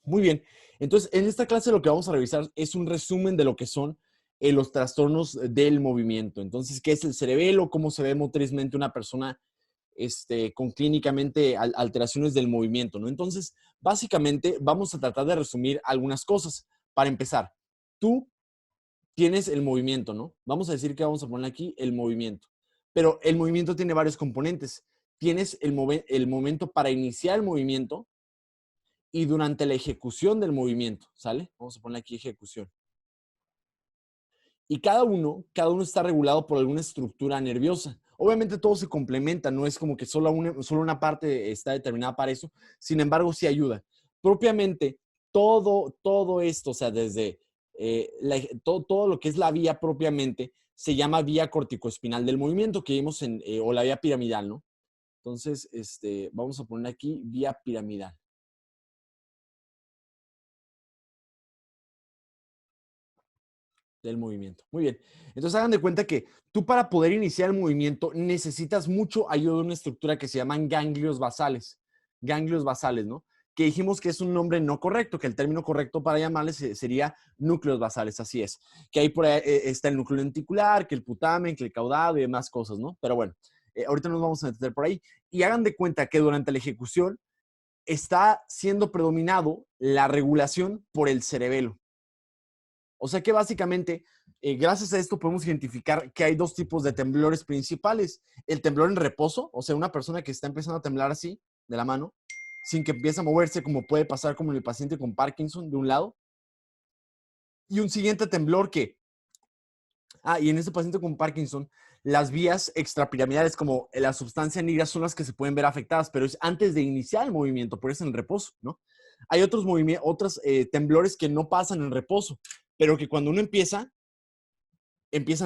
Muy bien. Entonces, en esta clase lo que vamos a revisar es un resumen de lo que son los trastornos del movimiento. Entonces, ¿qué es el cerebelo? ¿Cómo se ve motrizmente una persona con clínicamente alteraciones del movimiento, ¿no? Entonces, básicamente, vamos a tratar de resumir algunas cosas. Para empezar, tú tienes el movimiento, ¿no? Vamos a decir que vamos a poner aquí el movimiento. Pero el movimiento tiene varios componentes. Tienes el momento para iniciar el movimiento y durante la ejecución del movimiento, ¿sale? Vamos a poner aquí ejecución. Y cada uno está regulado por alguna estructura nerviosa. Obviamente todo se complementa, no es como que solo una parte está determinada para eso, sin embargo sí ayuda. Propiamente todo esto, o sea, desde todo lo que es la vía propiamente, se llama vía corticoespinal del movimiento que vimos o la vía piramidal, ¿no? Entonces, vamos a poner aquí vía piramidal del movimiento. Muy bien. Entonces hagan de cuenta que tú para poder iniciar el movimiento necesitas mucho ayuda de una estructura que se llaman ganglios basales. Ganglios basales, ¿no? Que dijimos que es un nombre no correcto, que el término correcto para llamarles sería núcleos basales, así es. Que ahí por ahí está el núcleo lenticular, que el putamen, que el caudado y demás cosas, ¿no? Pero bueno, ahorita nos vamos a meter por ahí. Y hagan de cuenta que durante la ejecución está siendo predominado la regulación por el cerebelo. O sea que básicamente, gracias a esto podemos identificar que hay dos tipos de temblores principales. El temblor en reposo, o sea, una persona que está empezando a temblar así, de la mano, sin que empiece a moverse, como puede pasar como en el paciente con Parkinson, de un lado. Y un siguiente temblor y en este paciente con Parkinson, las vías extrapiramidales, como la sustancia negra, son las que se pueden ver afectadas, pero es antes de iniciar el movimiento, por eso en el reposo, ¿no? Hay otros temblores que no pasan en reposo, pero que cuando uno empiezan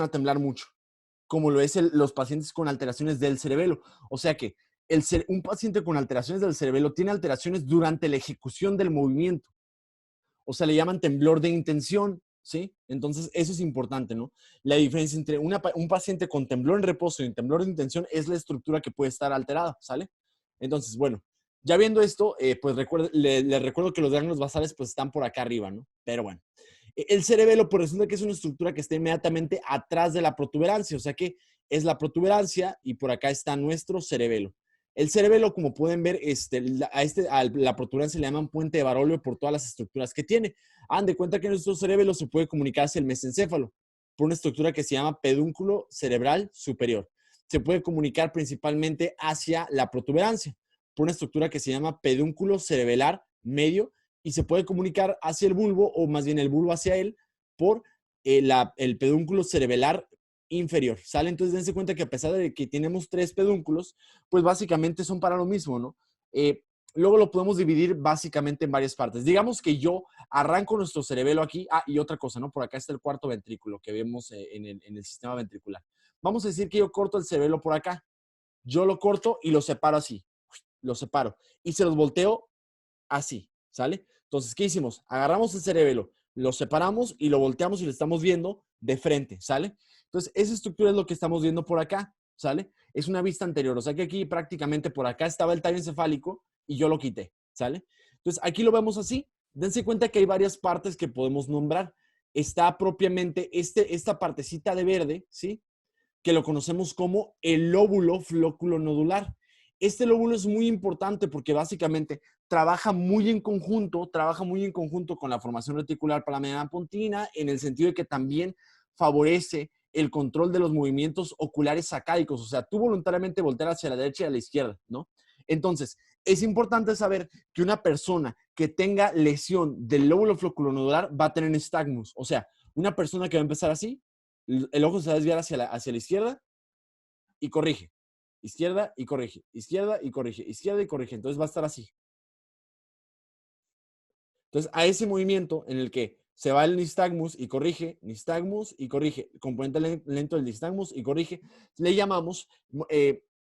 a temblar mucho, como lo es los pacientes con alteraciones del cerebelo. O sea que un paciente con alteraciones del cerebelo tiene alteraciones durante la ejecución del movimiento. O sea, le llaman temblor de intención, ¿sí? Entonces, eso es importante, ¿no? La diferencia entre un paciente con temblor en reposo y un temblor de intención es la estructura que puede estar alterada, ¿sale? Entonces, bueno, ya viendo esto, pues le recuerdo que los ganglios basales pues están por acá arriba, ¿no? Pero bueno. El cerebelo, pues resulta que es una estructura que está inmediatamente atrás de la protuberancia, o sea que es la protuberancia y por acá está nuestro cerebelo. El cerebelo, como pueden ver, a la protuberancia le llaman puente de Barolio por todas las estructuras que tiene. Hagan de cuenta que nuestro cerebelo se puede comunicar hacia el mesencéfalo por una estructura que se llama pedúnculo cerebral superior. Se puede comunicar principalmente hacia la protuberancia por una estructura que se llama pedúnculo cerebelar medio y se puede comunicar hacia el bulbo, o más bien el bulbo hacia él, por el pedúnculo cerebelar inferior. ¿Sale? Entonces dense cuenta que a pesar de que tenemos 3 pedúnculos, pues básicamente son para lo mismo, ¿no? Luego lo podemos dividir básicamente en varias partes. Digamos que yo arranco nuestro cerebelo aquí. Y otra cosa, ¿no? Por acá está el cuarto ventrículo que vemos en el sistema ventricular. Vamos a decir que yo corto el cerebelo por acá. Yo lo corto y lo separo así. Lo separo. Y se los volteo así, ¿sale? Entonces, ¿qué hicimos? Agarramos el cerebelo, lo separamos y lo volteamos y lo estamos viendo de frente, ¿sale? Entonces, esa estructura es lo que estamos viendo por acá, ¿sale? Es una vista anterior, o sea que aquí prácticamente por acá estaba el tallo encefálico y yo lo quité, ¿sale? Entonces, aquí lo vemos así. Dense cuenta que hay varias partes que podemos nombrar. Está propiamente esta partecita de verde, ¿sí? Que lo conocemos como el lóbulo flóculo-nodular. Este lóbulo es muy importante porque básicamente trabaja muy en conjunto con la formación reticular para la mediana pontina, en el sentido de que también favorece el control de los movimientos oculares sacádicos. O sea, tú voluntariamente voltear hacia la derecha y a la izquierda, ¿no? Entonces, es importante saber que una persona que tenga lesión del lóbulo flóculo-nodular va a tener nistagmus. O sea, una persona que va a empezar así, el ojo se va a desviar hacia la izquierda y corrige. Izquierda y corrige. Izquierda y corrige. Izquierda y corrige. Entonces va a estar así. Entonces, a ese movimiento en el que se va el nistagmus y corrige, componente lento del nistagmus y corrige, le llamamos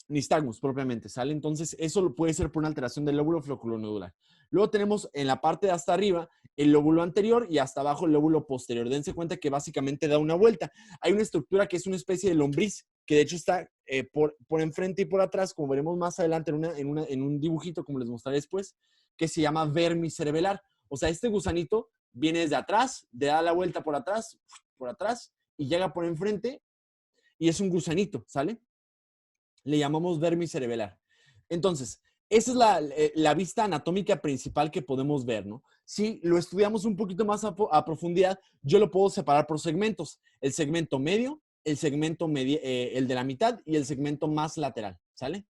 nistagmus propiamente, ¿sale? Entonces, eso puede ser por una alteración del lóbulo flóculo-nodular. Luego tenemos en la parte de hasta arriba el lóbulo anterior y hasta abajo el lóbulo posterior. Dense cuenta que básicamente da una vuelta. Hay una estructura que es una especie de lombriz, que de hecho está por enfrente y por atrás, como veremos más adelante en un dibujito, como les mostraré después, que se llama vermis cerebelar. O sea, este gusanito viene desde atrás, le da la vuelta por atrás, y llega por enfrente y es un gusanito, ¿sale? Le llamamos vermis cerebelar. Entonces, esa es la vista anatómica principal que podemos ver, ¿no? Si lo estudiamos un poquito más a profundidad, yo lo puedo separar por segmentos. El segmento medio, el segmento el de la mitad y el segmento más lateral, ¿sale?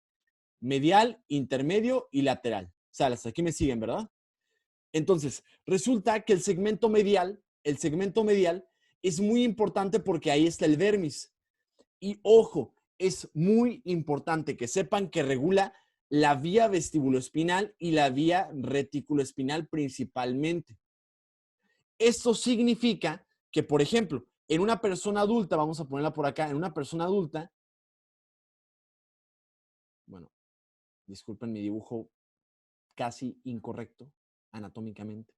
Medial, intermedio y lateral. ¿Sale? Hasta aquí me siguen, ¿verdad? Entonces, resulta que el segmento medial es muy importante porque ahí está el vermis. Y ojo, es muy importante que sepan que regula la vía vestibuloespinal y la vía reticuloespinal principalmente. Esto significa que, por ejemplo, en una persona adulta, vamos a ponerla por acá, en una persona adulta, bueno, disculpen mi dibujo casi incorrecto anatómicamente.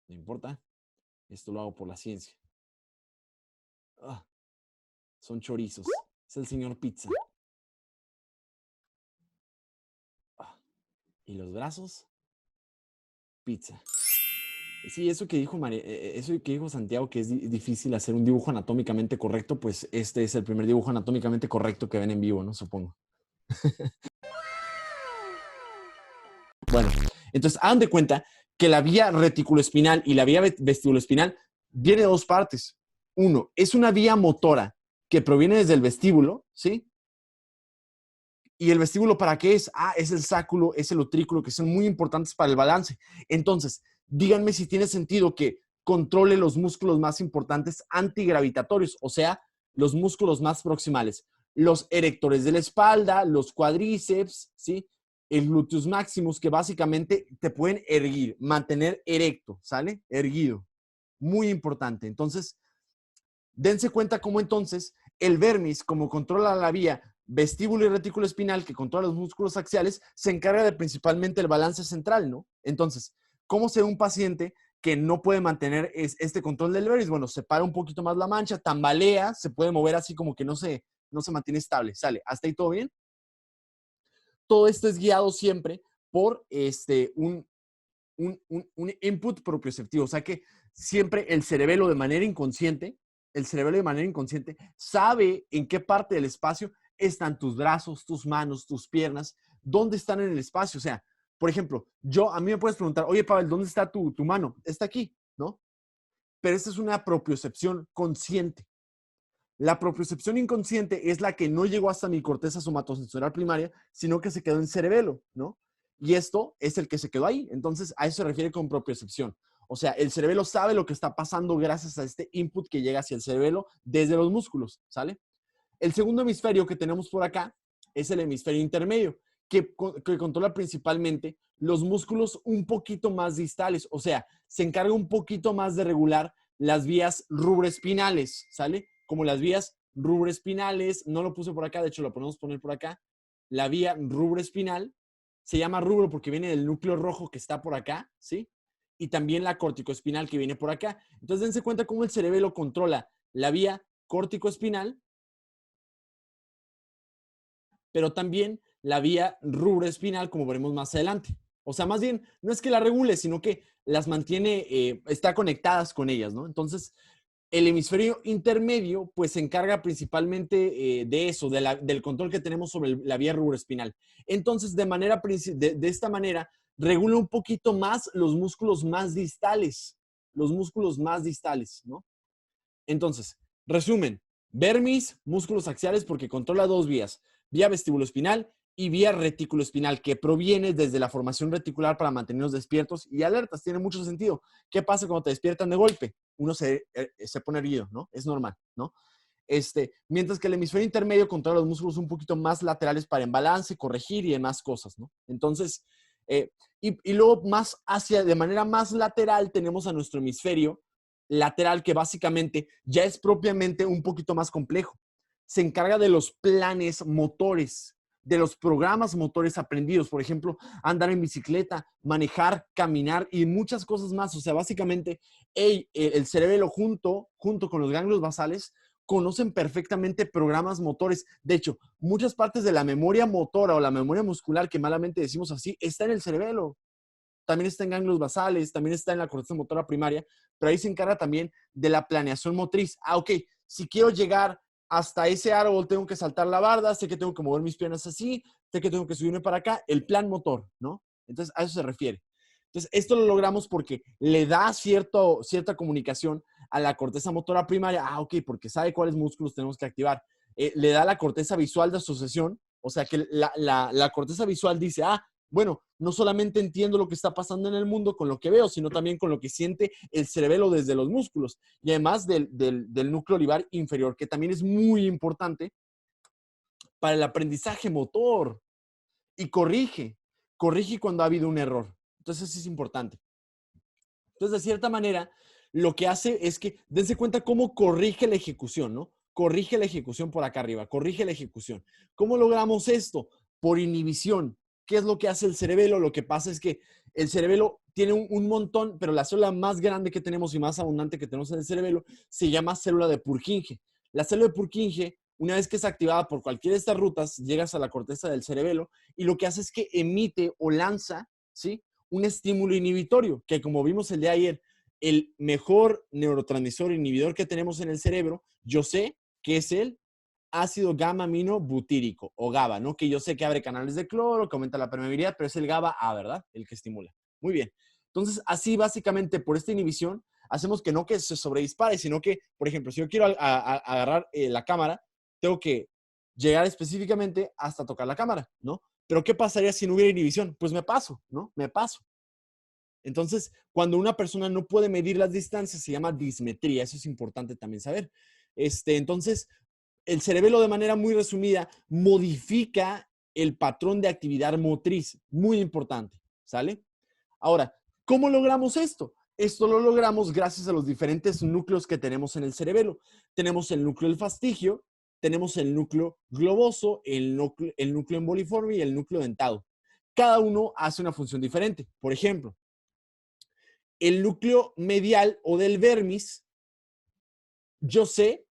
No importa, esto lo hago por la ciencia. Ah, son chorizos. Es el señor Pizza. Ah, y los brazos, pizza. Sí, eso que dijo Santiago, que es difícil hacer un dibujo anatómicamente correcto, pues este es el primer dibujo anatómicamente correcto que ven en vivo, ¿no? Supongo. Bueno, entonces hagan de cuenta que la vía reticuloespinal y la vía vestibuloespinal viene de dos partes. Uno, es una vía motora que proviene desde el vestíbulo, ¿sí? ¿Y el vestíbulo para qué es? Ah, es el sáculo, es el utrículo, que son muy importantes para el balance. Entonces, díganme si tiene sentido que controle los músculos más importantes antigravitatorios, o sea, los músculos más proximales. Los erectores de la espalda, los cuádriceps, ¿sí? El gluteus maximus, que básicamente te pueden erguir, mantener erecto, ¿sale? Erguido. Muy importante. Entonces, dense cuenta cómo entonces el vermis, como controla la vía vestíbulo y retículo espinal, que controla los músculos axiales, se encarga de principalmente el balance central, ¿no? Entonces, ¿cómo se ve un paciente que no puede mantener este control del vermis? Bueno, se para un poquito más la mancha, tambalea, se puede mover así como que no se mantiene estable. ¿Sale? ¿Hasta ahí todo bien? Todo esto es guiado siempre por un input propioceptivo. O sea que siempre el cerebelo de manera inconsciente sabe en qué parte del espacio están tus brazos, tus manos, tus piernas, dónde están en el espacio. O sea, por ejemplo, a mí me puedes preguntar, oye, Pavel, ¿dónde está tu mano? Está aquí, ¿no? Pero esta es una propiocepción consciente. La propiocepción inconsciente es la que no llegó hasta mi corteza somatosensorial primaria, sino que se quedó en cerebelo, ¿no? Y esto es el que se quedó ahí. Entonces, a eso se refiere con propiocepción. O sea, el cerebelo sabe lo que está pasando gracias a este input que llega hacia el cerebelo desde los músculos, ¿sale? El segundo hemisferio que tenemos por acá es el hemisferio intermedio, que controla principalmente los músculos un poquito más distales. O sea, se encarga un poquito más de regular las vías rubroespinales, ¿sale? Como las vías rubroespinales, no lo puse por acá, de hecho lo podemos poner por acá. La vía rubroespinal se llama rubro porque viene del núcleo rojo que está por acá, ¿sí? Y también la corticoespinal que viene por acá. Entonces, dense cuenta cómo el cerebelo controla la vía corticoespinal, pero también la vía rubroespinal, como veremos más adelante. O sea, más bien, no es que la regule, sino que las mantiene, está conectadas con ellas, ¿no? Entonces, el hemisferio intermedio, pues se encarga principalmente de eso, del control que tenemos sobre la vía rubroespinal. Entonces, de esta manera, regula un poquito más los músculos más distales, ¿no? Entonces, resumen, vermis, músculos axiales, porque controla dos vías, vía vestibuloespinal y vía reticuloespinal, que proviene desde la formación reticular para mantenernos despiertos y alertas. Tiene mucho sentido. ¿Qué pasa cuando te despiertan de golpe? Uno se pone erguido, ¿no? Es normal, ¿no? Mientras que el hemisferio intermedio controla los músculos un poquito más laterales para embalance, corregir y demás cosas, ¿no? Entonces, y luego de manera más lateral tenemos a nuestro hemisferio lateral, que básicamente ya es propiamente un poquito más complejo. Se encarga de los planes motores, de los programas motores aprendidos, por ejemplo, andar en bicicleta, manejar, caminar y muchas cosas más. O sea, básicamente el cerebelo junto con los ganglios basales conocen perfectamente programas motores. De hecho, muchas partes de la memoria motora o la memoria muscular, que malamente decimos así, está en el cerebelo. también está en ganglios basales, también está en la corteza motora primaria, pero ahí se encarga también de la planeación motriz. Ah, ok, si quiero llegar hasta ese árbol, tengo que saltar la barda, sé que tengo que mover mis piernas así, sé que tengo que subirme para acá, el plan motor, ¿no? Entonces, a eso se refiere. Entonces, esto lo logramos porque le da cierta comunicación a la corteza motora primaria. Ah, ok, porque sabe cuáles músculos tenemos que activar. Le da la corteza visual de asociación, o sea que la corteza visual dice, ah, bueno, no solamente entiendo lo que está pasando en el mundo con lo que veo, sino también con lo que siente el cerebelo desde los músculos y además del núcleo olivar inferior, que también es muy importante para el aprendizaje motor y corrige cuando ha habido un error. Entonces, eso es importante. Entonces, de cierta manera, lo que hace es que dense cuenta cómo corrige la ejecución, ¿no? Corrige la ejecución por acá arriba, corrige la ejecución. ¿Cómo logramos esto? Por inhibición. ¿Qué es lo que hace el cerebelo? Lo que pasa es que el cerebelo tiene un montón, pero la célula más grande que tenemos y más abundante que tenemos en el cerebelo se llama célula de Purkinje. La célula de Purkinje, una vez que es activada por cualquiera de estas rutas, llegas a la corteza del cerebelo y lo que hace es que emite o lanza, ¿sí?, un estímulo inhibitorio, que como vimos el de ayer, el mejor neurotransmisor inhibidor que tenemos en el cerebro, yo sé que es el ácido gamma aminobutírico o GABA, ¿no? Que yo sé que abre canales de cloro, que aumenta la permeabilidad, pero es el GABA A, ¿verdad? El que estimula. Muy bien. Entonces, así básicamente por esta inhibición, hacemos que no que se sobredispare, sino que, por ejemplo, si yo quiero agarrar la cámara, tengo que llegar específicamente hasta tocar la cámara, ¿no? Pero ¿qué pasaría si no hubiera inhibición? Pues me paso, ¿no? Me paso. Entonces, cuando una persona no puede medir las distancias, se llama dismetría. Eso es importante también saber. Entonces, el cerebelo, de manera muy resumida, modifica el patrón de actividad motriz. Muy importante, ¿sale? Ahora, ¿cómo logramos esto? Esto lo logramos gracias a los diferentes núcleos que tenemos en el cerebelo. Tenemos el núcleo del fastigio, tenemos el núcleo globoso, el núcleo emboliforme y el núcleo dentado. Cada uno hace una función diferente. Por ejemplo, el núcleo medial o del vermis, yo sé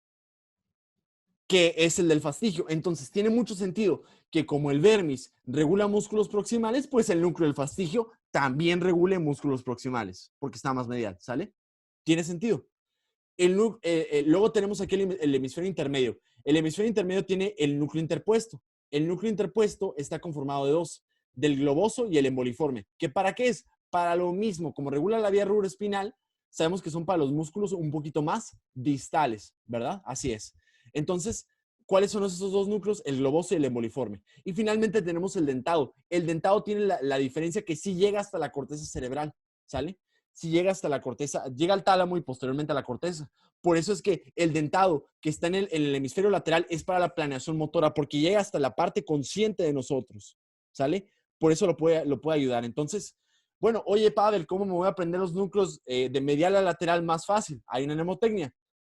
que es el del fastigio. Entonces, tiene mucho sentido que como el vermis regula músculos proximales, pues el núcleo del fastigio también regule músculos proximales, porque está más medial, ¿sale? Tiene sentido. Luego tenemos aquí el hemisferio intermedio. El hemisferio intermedio tiene el núcleo interpuesto. El núcleo interpuesto está conformado de dos, del globoso y el emboliforme. ¿Qué para qué es? Para lo mismo, como regula la vía rubroespinal, sabemos que son para los músculos un poquito más distales, ¿verdad? Así es. Entonces, ¿cuáles son esos dos núcleos? El globoso y el emboliforme. Y finalmente tenemos el dentado. El dentado tiene la diferencia que sí llega hasta la corteza cerebral, ¿sale? Si llega hasta la corteza, llega al tálamo y posteriormente a la corteza. Por eso es que el dentado que está en el hemisferio lateral es para la planeación motora, porque llega hasta la parte consciente de nosotros, ¿sale? Por eso lo puede ayudar. Entonces, bueno, oye, Pavel, ¿cómo me voy a aprender los núcleos de medial a lateral más fácil? Hay una mnemotecnia.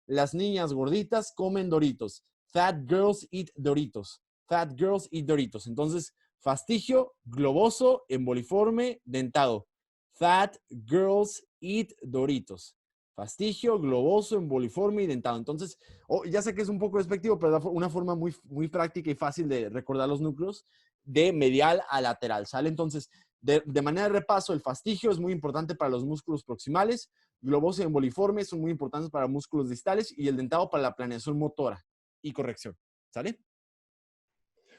Las niñas gorditas comen Doritos. Fat girls eat Doritos. Fat girls eat Doritos. Entonces, fastigio, globoso, emboliforme, dentado. Fat girls eat Doritos. Fastigio, globoso, emboliforme y dentado. Entonces, ya sé que es un poco despectivo, pero es una forma muy, muy práctica y fácil de recordar los núcleos de medial a lateral, ¿sale? Entonces, de manera de repaso, el fastigio es muy importante para los músculos proximales, globoso y emboliforme son muy importantes para músculos distales y el dentado para la planeación motora y corrección, ¿sale?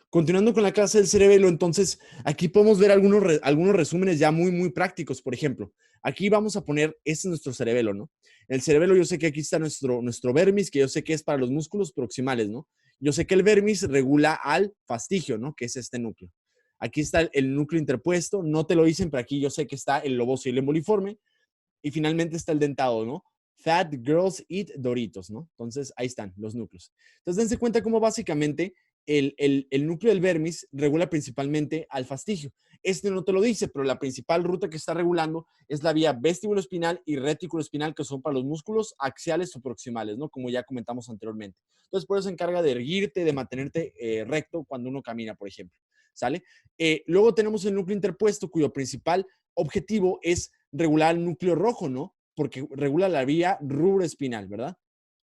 Continuando con la clase del cerebelo, entonces aquí podemos ver algunos resúmenes ya muy, muy prácticos. Por ejemplo, aquí vamos a poner, este es nuestro cerebelo, ¿no? El cerebelo, yo sé que aquí está nuestro vermis, que yo sé que es para los músculos proximales, ¿no? Yo sé que el vermis regula al fastigio, ¿no? Que es este núcleo. Aquí está el núcleo interpuesto, no te lo dicen, pero aquí yo sé que está el loboso y el emboliforme. Y finalmente está el dentado, ¿no? Fat girls eat Doritos, ¿no? Entonces, ahí están los núcleos. Entonces, dense cuenta cómo básicamente el núcleo del vermis regula principalmente al fastigio. Este no te lo dice, pero la principal ruta que está regulando es la vía vestibuloespinal y reticuloespinal, que son para los músculos axiales o proximales, ¿no? Como ya comentamos anteriormente. Entonces, por eso se encarga de erguirte, de mantenerte recto cuando uno camina, por ejemplo. ¿Sale? Luego tenemos el núcleo interpuesto, cuyo principal objetivo es regular el núcleo rojo, ¿no? Porque regula la vía rubroespinal, ¿verdad?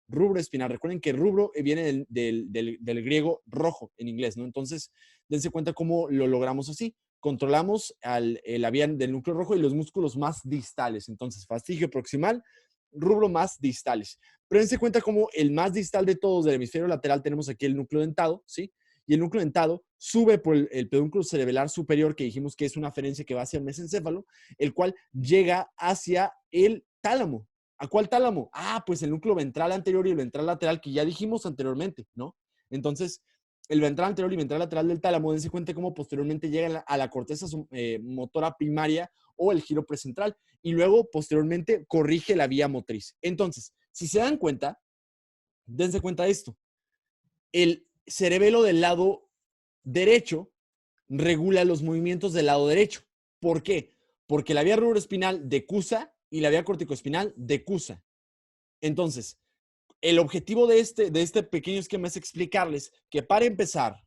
Rubroespinal. Recuerden que rubro viene del griego rojo en inglés, ¿no? Entonces, dense cuenta cómo lo logramos así. controlamos la vía del núcleo rojo y los músculos más distales. Entonces, fastigio proximal, rubro más distales. Pero dense cuenta como el más distal de todos del hemisferio lateral tenemos aquí el núcleo dentado, ¿sí? Y el núcleo dentado sube por el pedúnculo cerebelar superior, que dijimos que es una aferencia que va hacia el mesencéfalo, el cual llega hacia el tálamo. ¿A cuál tálamo? Ah, pues el núcleo ventral anterior y el ventral lateral, que ya dijimos anteriormente, ¿no? Entonces, el ventral anterior y ventral lateral del tálamo, dense cuenta cómo posteriormente llegan a la corteza motora primaria o el giro precentral y luego posteriormente corrige la vía motriz. Entonces, si se dan cuenta, dense cuenta de esto. El cerebelo del lado derecho regula los movimientos del lado derecho. ¿Por qué? Porque la vía rubroespinal decusa y la vía corticoespinal decusa. Entonces, el objetivo de este pequeño esquema es explicarles que para empezar,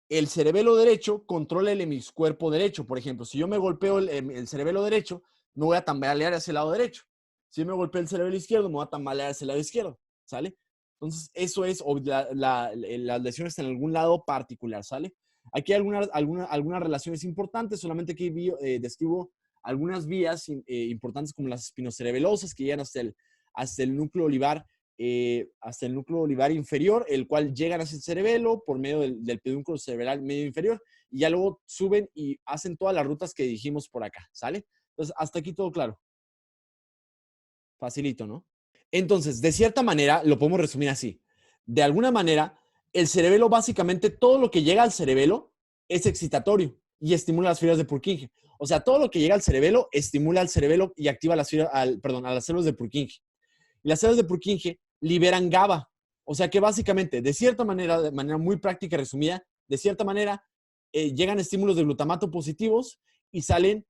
el cerebelo derecho controla el hemiscuerpo derecho. Por ejemplo, si yo me golpeo el cerebelo derecho, me voy a tambalear hacia el lado derecho. Si yo me golpeo el cerebelo izquierdo, me voy a tambalear hacia el lado izquierdo. ¿Sale? Entonces, eso es las lesiones en algún lado particular. ¿Sale? Aquí hay algunas relaciones importantes, solamente aquí describo algunas vías importantes como las espinocerebelosas que llegan hasta el núcleo olivar inferior, el cual llegan hacia el cerebelo por medio del pedúnculo cerebral medio inferior y ya luego suben y hacen todas las rutas que dijimos por acá, ¿sale? Entonces, hasta aquí todo claro. Facilito, ¿no? Entonces, de cierta manera, lo podemos resumir así. De alguna manera, el cerebelo, básicamente, todo lo que llega al cerebelo es excitatorio y estimula las fibras de Purkinje. O sea, todo lo que llega al cerebelo estimula al cerebelo y activa a las células de Purkinje. Y las células de Purkinje liberan GABA. O sea que básicamente, de manera muy práctica y resumida, de cierta manera, llegan estímulos de glutamato positivos y salen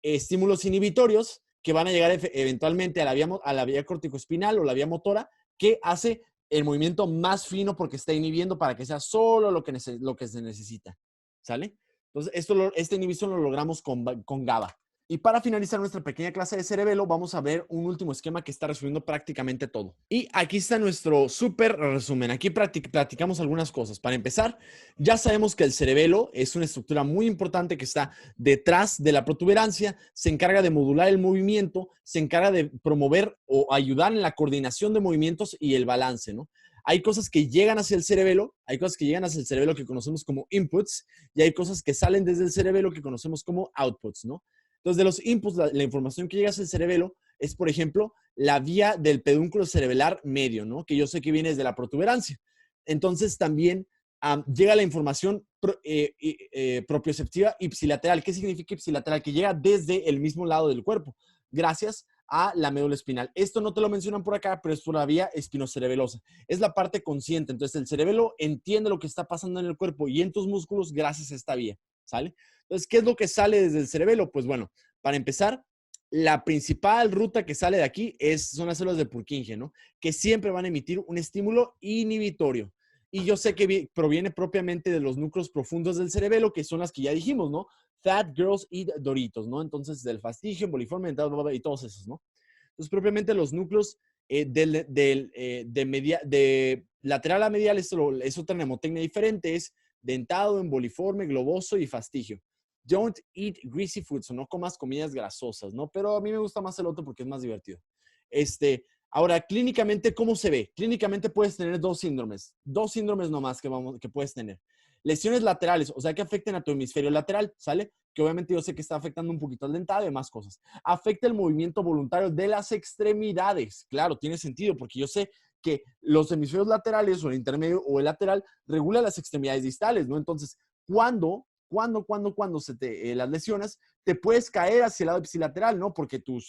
estímulos inhibitorios que van a llegar eventualmente a la vía corticoespinal o la vía motora, que hace el movimiento más fino porque está inhibiendo para que sea solo lo que se necesita. ¿Sale? Entonces, esta inhibición lo logramos con GABA. Y para finalizar nuestra pequeña clase de cerebelo, vamos a ver un último esquema que está resumiendo prácticamente todo. Y aquí está nuestro súper resumen. Aquí platicamos algunas cosas. Para empezar, ya sabemos que el cerebelo es una estructura muy importante que está detrás de la protuberancia, se encarga de modular el movimiento, se encarga de promover o ayudar en la coordinación de movimientos y el balance, ¿no? Hay cosas que llegan hacia el cerebelo, que conocemos como inputs, y hay cosas que salen desde el cerebelo que conocemos como outputs, ¿no? Entonces, de los inputs, la información que llega hacia el cerebelo es, por ejemplo, la vía del pedúnculo cerebelar medio, ¿no? Que yo sé que viene desde la protuberancia. Entonces, también llega la información propioceptiva ipsilateral. ¿Qué significa ipsilateral? Que llega desde el mismo lado del cuerpo, gracias a la médula espinal. Esto no te lo mencionan por acá, pero es por la vía espinocerebelosa. Es la parte consciente. Entonces, el cerebelo entiende lo que está pasando en el cuerpo y en tus músculos gracias a esta vía, ¿sale? Entonces, ¿qué es lo que sale desde el cerebelo? Pues bueno, para empezar, la principal ruta que sale de aquí son las células de Purkinje, ¿no? Que siempre van a emitir un estímulo inhibitorio. Y yo sé que proviene propiamente de los núcleos profundos del cerebelo, que son las que ya dijimos, ¿no? Fat Girls Eat Doritos, ¿no? Entonces, del fastigio, boliforme, y todos esos, ¿no? Entonces, propiamente los núcleos de lateral a medial es otra mnemotecnia diferente, es dentado, emboliforme, globoso y fastigio. Don't eat greasy foods, o no comas comidas grasosas, ¿no? Pero a mí me gusta más el otro porque es más divertido. Ahora, clínicamente, ¿cómo se ve? Clínicamente puedes tener dos síndromes nomás que puedes tener. Lesiones laterales, o sea, que afecten a tu hemisferio lateral, ¿sale? Que obviamente yo sé que está afectando un poquito al dentado y más cosas. Afecta el movimiento voluntario de las extremidades. Claro, tiene sentido porque yo sé que los hemisferios laterales o el intermedio o el lateral regulan las extremidades distales, ¿no? Entonces, cuando las lesiones, te puedes caer hacia el lado ipsilateral, ¿no? Porque tu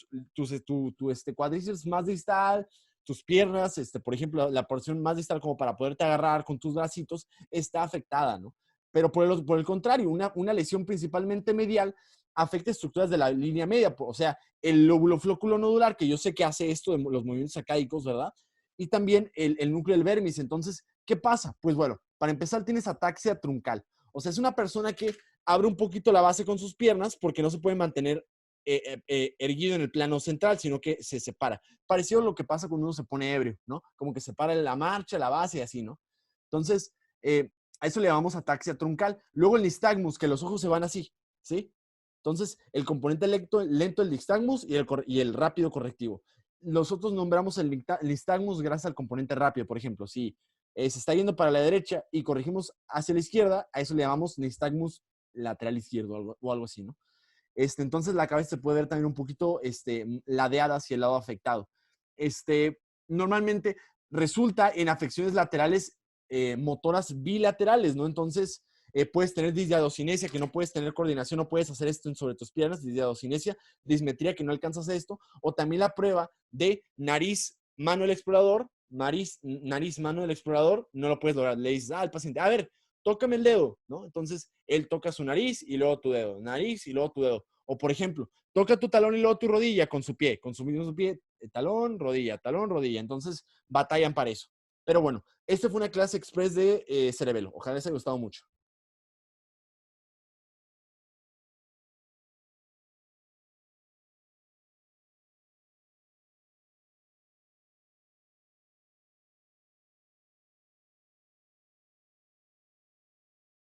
cuádriceps más distal, tus piernas, por ejemplo, la porción más distal como para poderte agarrar con tus bracitos, está afectada, ¿no? Pero por el contrario, una lesión principalmente medial afecta estructuras de la línea media, o sea, el lóbulo floculonodular, que yo sé que hace esto de los movimientos acáicos, ¿verdad? Y también el núcleo del vermis. Entonces, ¿qué pasa? Pues bueno, para empezar tienes ataxia truncal. O sea, es una persona que abre un poquito la base con sus piernas porque no se puede mantener erguido en el plano central, sino que se separa. Parecido a lo que pasa cuando uno se pone ebrio, ¿no? Como que separa la marcha, la base y así, ¿no? Entonces, A eso le llamamos ataxia truncal. Luego el nistagmus, que los ojos se van así, ¿sí? Entonces, el componente lento el nistagmus y el rápido correctivo. Nosotros nombramos el nistagmus gracias al componente rápido. Por ejemplo, si se está yendo para la derecha y corregimos hacia la izquierda, a eso le llamamos nistagmus lateral izquierdo o algo así, ¿no? Entonces, la cabeza se puede ver también un poquito ladeada hacia el lado afectado. Normalmente resulta en afecciones laterales motoras bilaterales, ¿no? Entonces, puedes tener disdiadocinesia, que no puedes tener coordinación, no puedes hacer esto sobre tus piernas, disdiadocinesia, dismetría, que no alcanzas esto, o también la prueba de nariz, mano del explorador, nariz, mano del explorador, no lo puedes lograr. Le dices al paciente, a ver, tócame el dedo, ¿no? Entonces, él toca su nariz y luego tu dedo, nariz y luego tu dedo. O, por ejemplo, toca tu talón y luego tu rodilla con su pie, con su mismo pie, talón, rodilla. Entonces, batallan para eso. Pero bueno, esta fue una clase express de cerebelo. Ojalá les haya gustado mucho.